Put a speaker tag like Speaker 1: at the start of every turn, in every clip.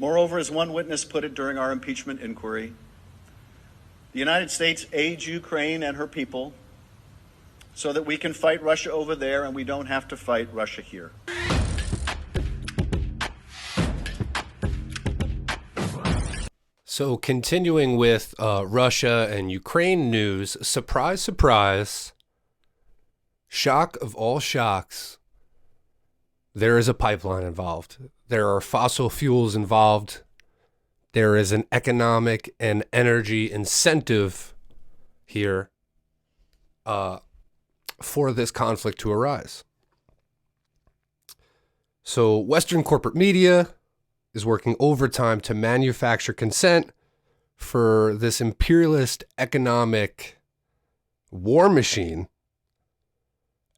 Speaker 1: Moreover, as one witness put it during our impeachment inquiry, the United States aids Ukraine and her people so that we can fight Russia over there and we don't have to fight Russia here.
Speaker 2: So continuing with Russia and Ukraine news, surprise, surprise, shock of all shocks, there is a pipeline involved. There are fossil fuels involved. There is an economic and energy incentive here for this conflict to arise. So Western corporate media is working overtime to manufacture consent for this imperialist economic war machine,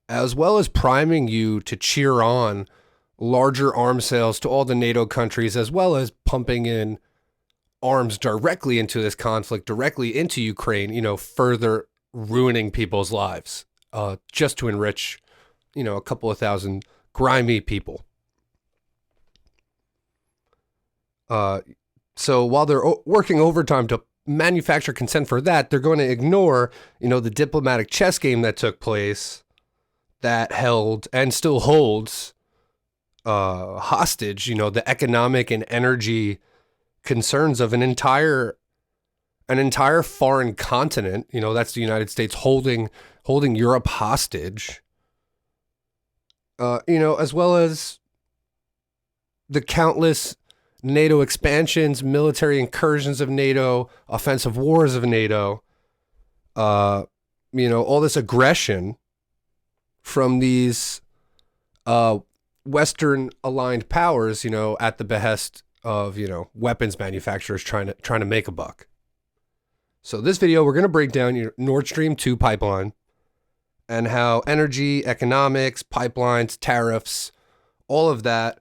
Speaker 2: as well as priming you to cheer on larger arms sales to all the NATO countries, as well as pumping in arms directly into this conflict, directly into Ukraine, further ruining people's lives, just to enrich, a couple of thousand grimy people. So while they're working overtime to manufacture consent for that, they're going to ignore, the diplomatic chess game that took place that held and still holds hostage, the economic and energy concerns of an entire foreign continent. That's the United States holding Europe hostage, as well as the countless NATO expansions, military incursions of NATO, offensive wars of NATO, all this aggression from these Western aligned powers, at the behest of, weapons manufacturers trying to make a buck. So this video, we're going to break down your Nord Stream 2 pipeline and how energy, economics, pipelines, tariffs, all of that,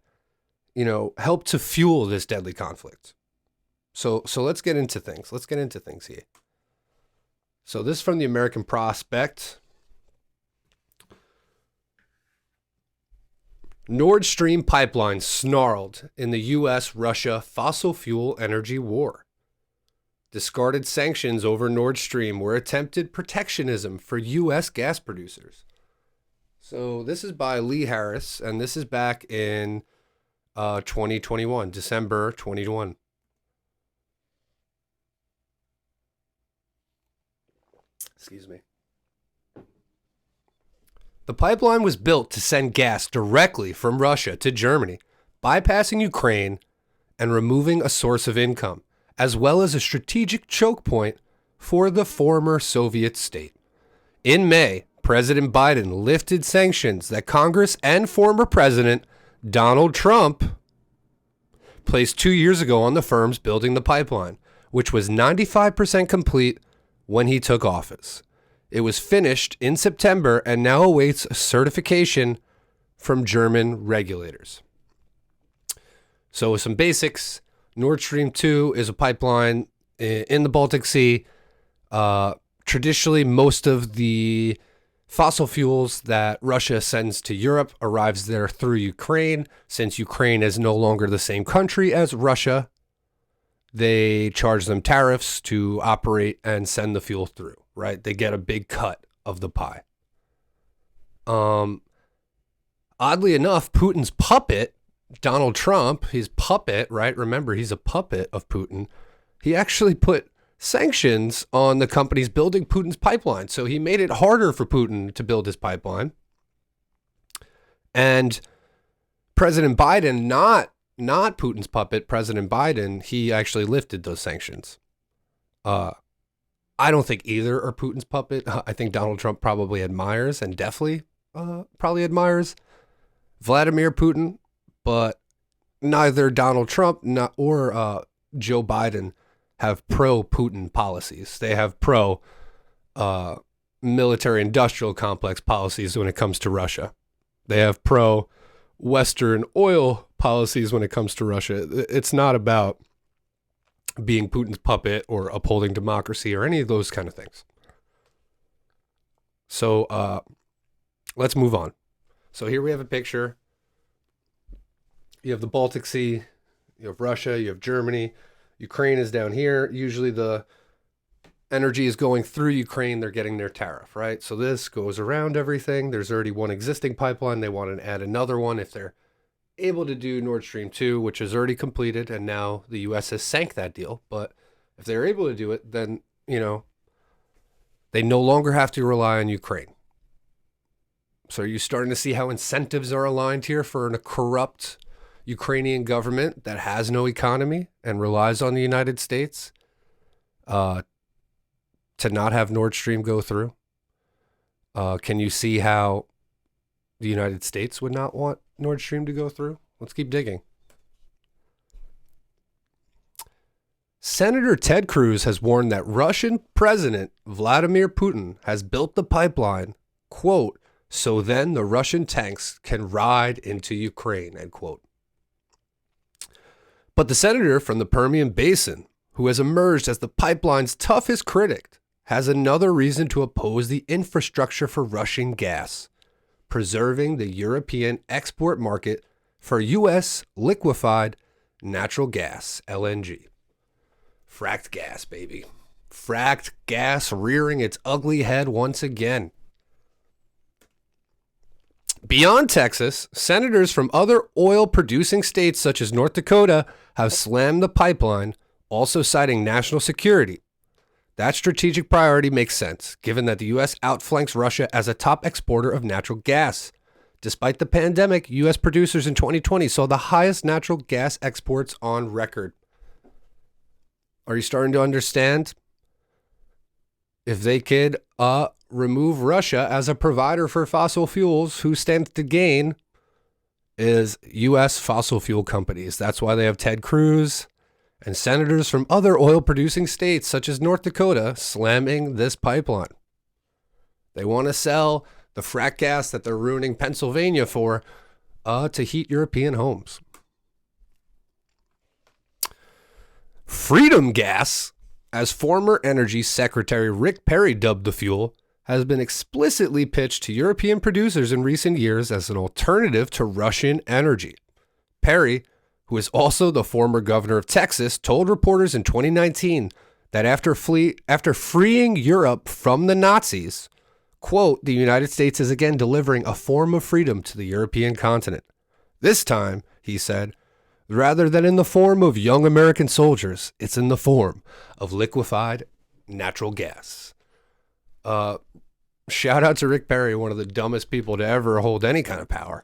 Speaker 2: help to fuel this deadly conflict. So let's get into things. Let's get into things here. So this is from the American Prospect. Nord Stream pipeline snarled in the U.S.-Russia fossil fuel energy war. Discarded sanctions over Nord Stream were attempted protectionism for U.S. gas producers. So this is by Lee Harris, and this is back in 2021, December 2021. Excuse me. The pipeline was built to send gas directly from Russia to Germany, bypassing Ukraine and removing a source of income, as well as a strategic choke point for the former Soviet state. In May, President Biden lifted sanctions that Congress and former President Donald Trump placed 2 years ago on the firms building the pipeline, which was 95% complete when he took office. It was finished in September and now awaits certification from German regulators. So with some basics, Nord Stream 2 is a pipeline in the Baltic Sea. Traditionally, most of the fossil fuels that Russia sends to Europe arrives there through Ukraine. Since Ukraine is no longer the same country as Russia, they charge them tariffs to operate and send the fuel through, right? They get a big cut of the pie. Oddly enough, Putin's puppet, Donald Trump, his puppet, right? Remember, he's a puppet of Putin. He actually put sanctions on the companies building Putin's pipeline. So he made it harder for Putin to build his pipeline. And President Biden, not Putin's puppet, President Biden, he actually lifted those sanctions. I don't think either are Putin's puppet. I think Donald Trump probably admires and definitely probably admires Vladimir Putin, but neither Donald Trump or Joe Biden have pro-Putin policies. They have pro-military-industrial complex policies when it comes to Russia. They have pro-Western oil policies when it comes to Russia. It's not about being Putin's puppet or upholding democracy or any of those kind of things. So let's move on. So here we have a picture. You have the Baltic Sea. You have Russia, you have Germany, Ukraine is down here. Usually the energy is going through Ukraine. They're getting their tariff, right? So this goes around everything. There's already one existing pipeline. They want to add another one if they're able to do Nord Stream 2, which is already completed. And now the U.S. has sank that deal. But if they're able to do it, then, you know, they no longer have to rely on Ukraine. So are you starting to see how incentives are aligned here for a corrupt Ukrainian government that has no economy and relies on the United States to not have Nord Stream go through? Can you see how the United States would not want Nord Stream to go through? Let's keep digging. Senator Ted Cruz has warned that Russian President Vladimir Putin has built the pipeline, quote, so then the Russian tanks can ride into Ukraine, end quote. But the senator from the Permian Basin, who has emerged as the pipeline's toughest critic, has another reason to oppose the infrastructure for Russian gas, preserving the European export market for U.S. liquefied natural gas, LNG. Fracked gas, baby. Fracked gas rearing its ugly head once again. Beyond Texas, senators from other oil-producing states such as North Dakota have slammed the pipeline, also citing national security. That strategic priority makes sense, given that the U.S. outflanks Russia as a top exporter of natural gas. Despite the pandemic, U.S. producers in 2020 saw the highest natural gas exports on record. Are you starting to understand? If they could remove Russia as a provider for fossil fuels, who stands to gain is U.S. fossil fuel companies. That's why they have Ted Cruz and senators from other oil-producing states, such as North Dakota, slamming this pipeline. They want to sell the frack gas that they're ruining Pennsylvania for to heat European homes. Freedom gas, as former Energy Secretary Rick Perry dubbed the fuel, has been explicitly pitched to European producers in recent years as an alternative to Russian energy. Perry, who is also the former governor of Texas, told reporters in 2019 that after freeing Europe from the Nazis, quote, the United States is again delivering a form of freedom to the European continent. This time, he said, rather than in the form of young American soldiers, it's in the form of liquefied natural gas. Shout out to Rick Perry, one of the dumbest people to ever hold any kind of power.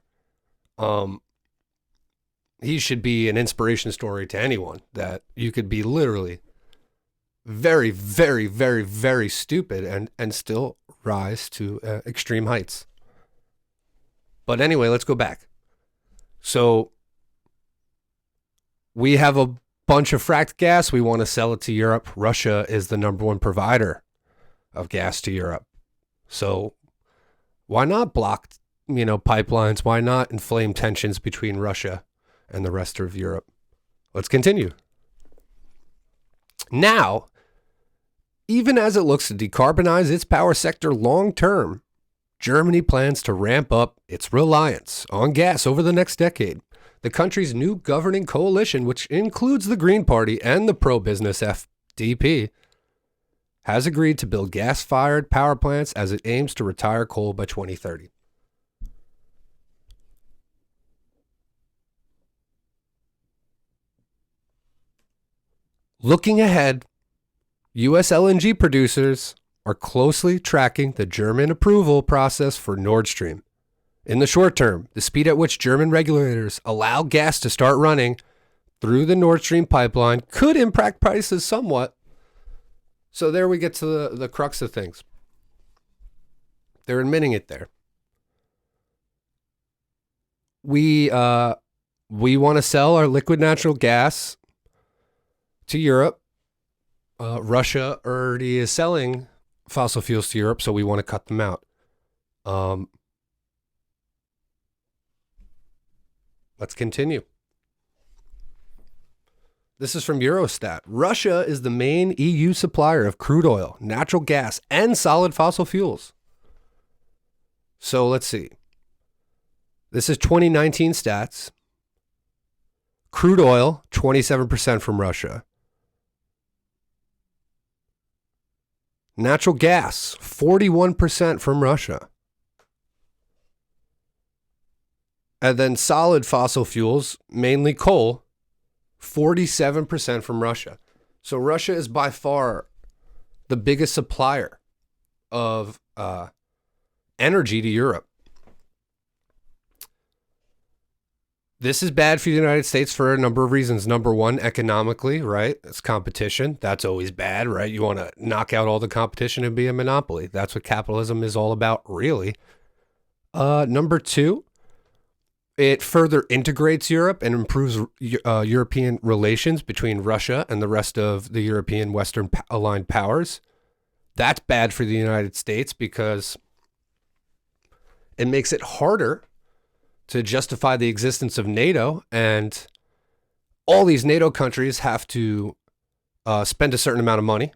Speaker 2: He should be an inspiration story to anyone, that you could be literally very, very, very, very stupid and still rise to extreme heights. But anyway, let's go back. So we have a bunch of fracked gas. We want to sell it to Europe. Russia is the number one provider of gas to Europe. So why not block, pipelines? Why not inflame tensions between Russia and the rest of Europe? Let's continue. Now, even as it looks to decarbonize its power sector long term, Germany plans to ramp up its reliance on gas over the next decade. The country's new governing coalition, which includes the Green Party and the pro-business FDP, has agreed to build gas-fired power plants as it aims to retire coal by 2030. Looking ahead, U.S. LNG producers are closely tracking the German approval process for Nord Stream. In the short term, the speed at which German regulators allow gas to start running through the Nord Stream pipeline could impact prices somewhat. So there we get to the crux of things. They're admitting it there. We want to sell our liquid natural gas to Europe. Russia already is selling fossil fuels to Europe, so we want to cut them out. Let's continue. This is from Eurostat. Russia is the main EU supplier of crude oil, natural gas, and solid fossil fuels. So let's see. This is 2019 stats. Crude oil, 27% from Russia. Natural gas, 41% from Russia. And then solid fossil fuels, mainly coal, 47% from Russia. So Russia is by far the biggest supplier of energy to Europe. This is bad for the United States for a number of reasons. Number one, economically, right? It's competition. That's always bad, right? You want to knock out all the competition and be a monopoly. That's what capitalism is all about, really. Number two, it further integrates Europe and improves European relations between Russia and the rest of the European Western aligned powers. That's bad for the United States because it makes it harder to justify the existence of NATO, and all these NATO countries have to spend a certain amount of money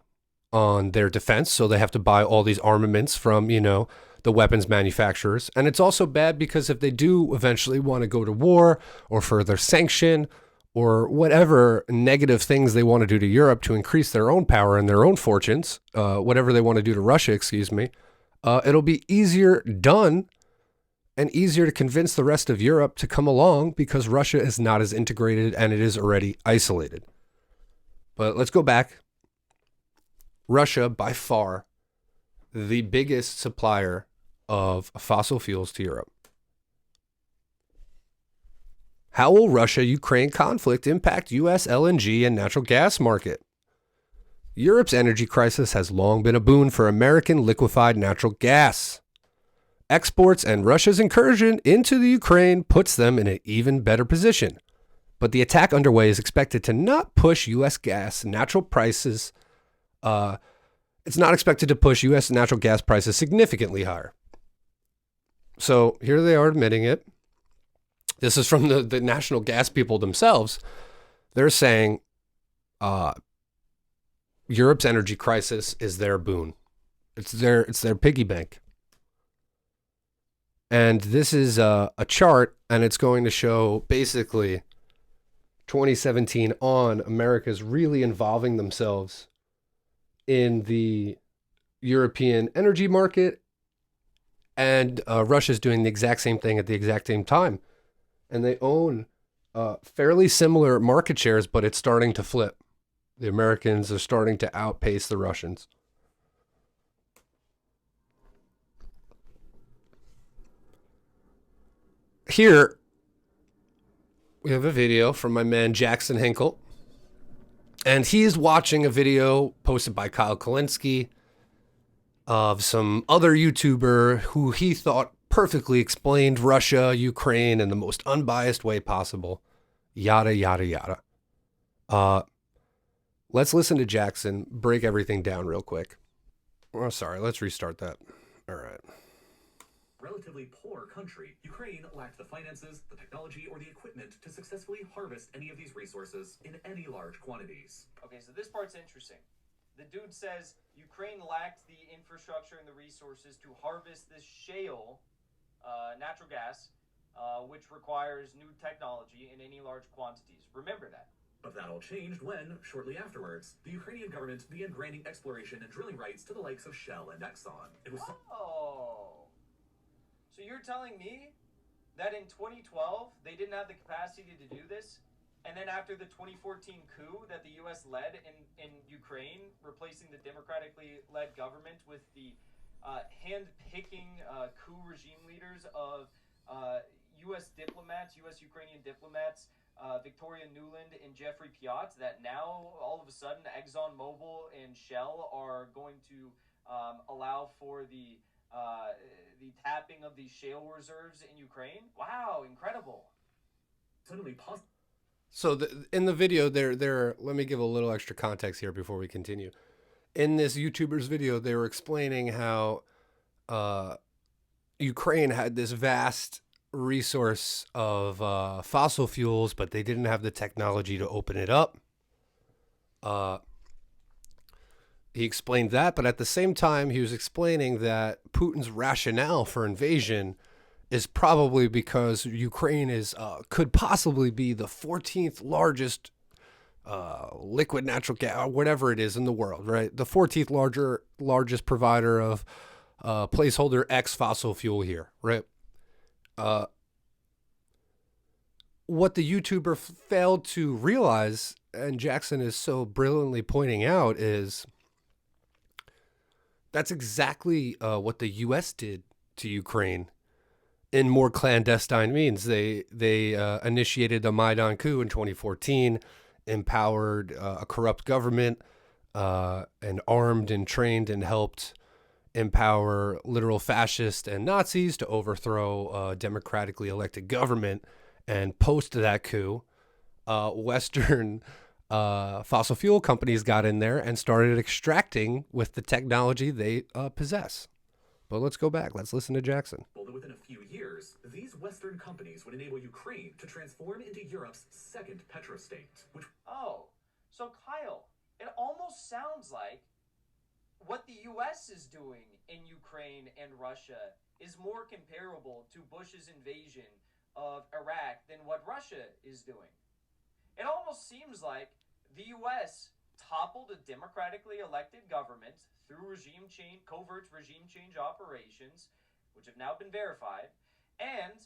Speaker 2: on their defense, so they have to buy all these armaments from, the weapons manufacturers. And it's also bad because if they do eventually want to go to war or further sanction or whatever negative things they want to do to Europe to increase their own power and their own fortunes, whatever they want to do to Russia, it'll be easier done and easier to convince the rest of Europe to come along because Russia is not as integrated and it is already isolated. But let's go back. Russia, by far, the biggest supplier of fossil fuels to Europe. How will Russia-Ukraine conflict impact U.S. LNG and natural gas market? Europe's energy crisis has long been a boon for American liquefied natural gas exports, and Russia's incursion into the Ukraine puts them in an even better position. But the attack underway is expected to not push U.S. gas natural prices. It's not expected to push U.S. natural gas prices significantly higher. So here they are admitting it. This is from the national gas people themselves. They're saying Europe's energy crisis is their boon. It's their piggy bank. And this is a chart, and it's going to show basically 2017 on America's really involving themselves in the European energy market, and Russia's doing the exact same thing at the exact same time. And they own fairly similar market shares, but it's starting to flip. The Americans are starting to outpace the Russians. Here, we have a video from my man Jackson Hinkle. And he's watching a video posted by Kyle Kalinske of some other YouTuber who he thought perfectly explained Russia, Ukraine in the most unbiased way possible. Yada, yada, yada. Let's listen to Jackson break everything down real quick. Oh, sorry, let's restart that. All right.
Speaker 3: Relatively poor country, Ukraine lacked the finances, the technology, or the equipment to successfully harvest any of these resources in any large quantities.
Speaker 4: Okay, so this part's interesting. The dude says Ukraine lacked the infrastructure and the resources to harvest this shale natural gas, which requires new technology in any large quantities. Remember that.
Speaker 3: But that all changed when, shortly afterwards, the Ukrainian government began granting exploration and drilling rights to the likes of Shell and Exxon. It was
Speaker 4: So you're telling me that in 2012 they didn't have the capacity to do this, and then after the 2014 coup that the U.S. led in Ukraine, replacing the democratically led government with the hand-picking coup regime leaders of U.S. diplomats, U.S. Ukrainian diplomats, Victoria Nuland and Jeffrey Piot, that now all of a sudden ExxonMobil and Shell are going to allow for the tapping of these shale reserves in Ukraine. Wow, incredible.
Speaker 3: suddenly possible.
Speaker 2: So in the video, let me give a little extra context here before we continue. In this YouTuber's video, they were explaining how Ukraine had this vast resource of fossil fuels, but they didn't have the technology to open it up. He explained that, but at the same time, he was explaining that Putin's rationale for invasion is probably because Ukraine is could possibly be the 14th largest liquid natural gas, whatever it is in the world, right? The 14th largest provider of placeholder X fossil fuel here, right? What the YouTuber failed to realize, and Jackson is so brilliantly pointing out, is that's exactly what the U.S. did to Ukraine in more clandestine means. They initiated the Maidan coup in 2014, empowered a corrupt government, and armed and trained and helped empower literal fascists and Nazis to overthrow a democratically elected government. And post that coup, Western fossil fuel companies got in there and started extracting with the technology they possess. But let's go back. Let's listen to Jackson.
Speaker 3: Well, within a few years, these Western companies would enable Ukraine to transform into Europe's second petrostate, which...
Speaker 4: Oh, so Kyle, it almost sounds like what the U.S. is doing in Ukraine and Russia is more comparable to Bush's invasion of Iraq than what Russia is doing. It almost seems like the U.S. toppled a democratically elected government through covert regime change operations, which have now been verified, and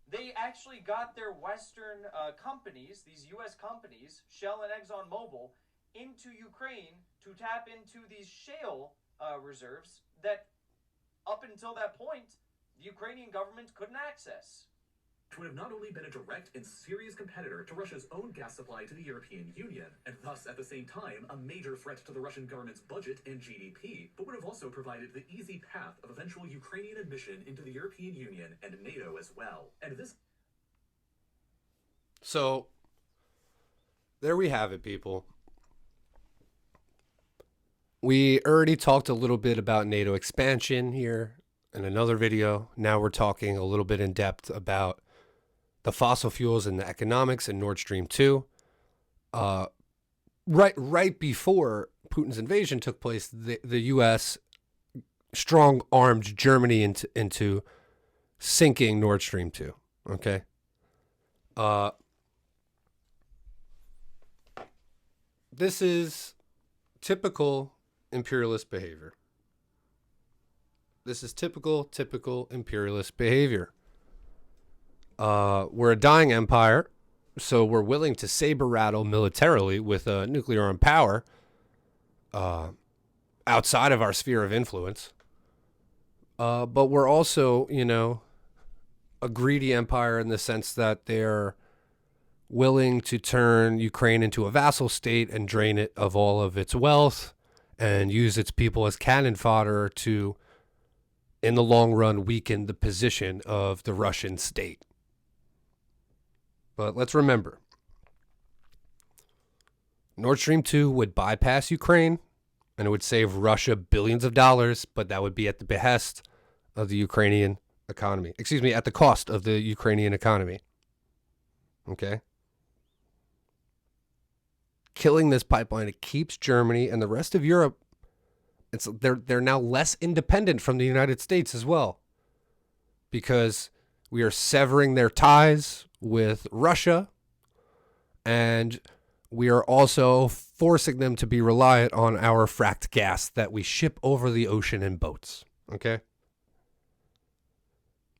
Speaker 4: they actually got their Western companies, these U.S. companies, Shell and ExxonMobil, into Ukraine to tap into these shale reserves that, up until that point, the Ukrainian government couldn't access.
Speaker 3: would have not only been a direct and serious competitor to Russia's own gas supply to the European Union, and thus at the same time a major threat to the Russian government's budget and GDP, but would have also provided the easy path of eventual Ukrainian admission into the European Union and NATO as well. And this...
Speaker 2: So, there we have it, people. We already talked a little bit about NATO expansion here in another video. Now we're talking a little bit in depth about the fossil fuels and the economics in Nordstream 2. Right before Putin's invasion took place, the U.S. strong-armed Germany into sinking Nordstream 2. Okay? This is typical imperialist behavior. This is typical imperialist behavior. We're a dying empire, so we're willing to saber rattle militarily with nuclear armed power outside of our sphere of influence. But we're also, a greedy empire in the sense that they're willing to turn Ukraine into a vassal state and drain it of all of its wealth and use its people as cannon fodder to, in the long run, weaken the position of the Russian state. But let's remember, Nord Stream 2 would bypass Ukraine and it would save Russia billions of dollars, but that would be at the behest of the Ukrainian economy. At the cost of the Ukrainian economy. Okay? Killing this pipeline, it keeps Germany and the rest of Europe, they're now less independent from the United States as well, because we are severing their ties with Russia, and we are also forcing them to be reliant on our fracked gas that we ship over the ocean in boats. Okay?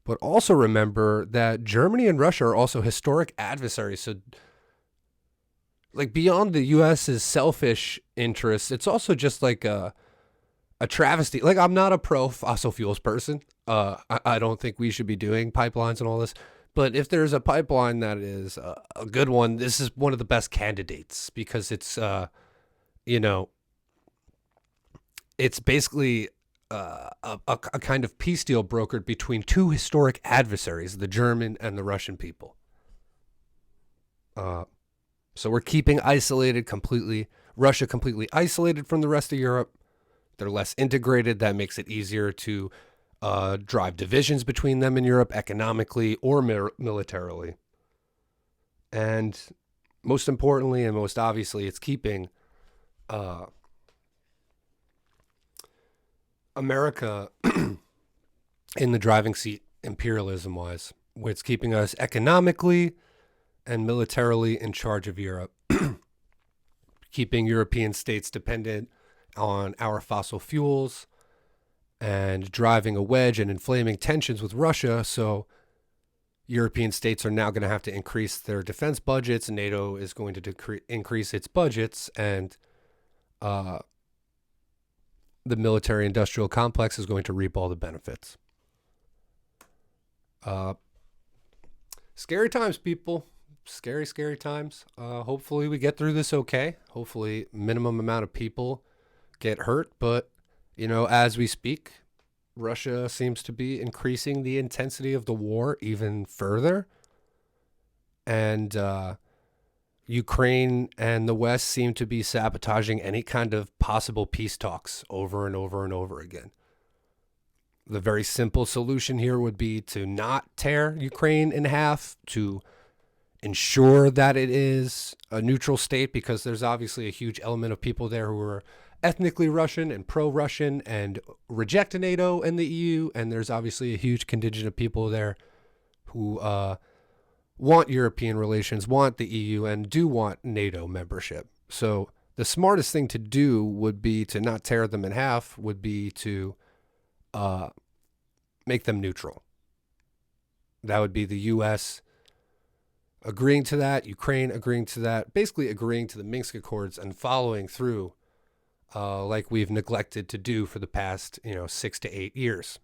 Speaker 2: But also remember that Germany and Russia are also historic adversaries. So, beyond the U.S.'s selfish interests, it's also just like a travesty. I'm not a pro fossil fuels person. I don't think we should be doing pipelines and all this. But if there's a pipeline that is a good one, this is one of the best candidates because it's, it's basically a kind of peace deal brokered between two historic adversaries, the German and the Russian people. So we're keeping Russia completely isolated from the rest of Europe. They're less integrated. That makes it easier to drive divisions between them in Europe economically or militarily. And most importantly and most obviously, it's keeping America in the driving seat imperialism wise. It's keeping us economically and militarily in charge of Europe, keeping European states dependent on our fossil fuels and driving a wedge and inflaming tensions with Russia. So European states are now going to have to increase their defense budgets. NATO is going to increase its budgets, and the military industrial complex is going to reap all the benefits. Scary times, people. Scary, scary times. Hopefully we get through this okay. Hopefully minimum amount of people get hurt. But, as we speak, Russia seems to be increasing the intensity of the war even further. And Ukraine and the West seem to be sabotaging any kind of possible peace talks over and over and over again. The very simple solution here would be to not tear Ukraine in half, to ensure that it is a neutral state, because there's obviously a huge element of people there who are ethnically Russian and pro-Russian and reject NATO and the EU. And there's obviously a huge contingent of people there who want European relations, want the EU, and do want NATO membership. So the smartest thing to do would be to not tear them in half, would be to make them neutral. That would be the U.S. agreeing to that, Ukraine agreeing to that, basically agreeing to the Minsk Accords and following through like we've neglected to do for the past, 6 to 8 years.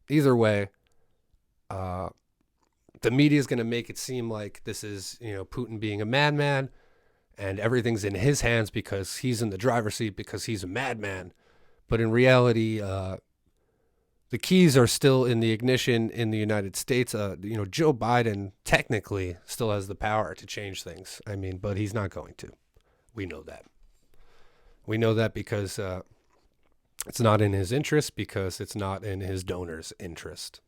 Speaker 2: Either way, the media is going to make it seem like this is, Putin being a madman and everything's in his hands because he's in the driver's seat because he's a madman. But in reality, the keys are still in the ignition in the United States. Joe Biden technically still has the power to change things. But he's not going to. We know that. We know that because it's not in his interest, because it's not in his donors' interest.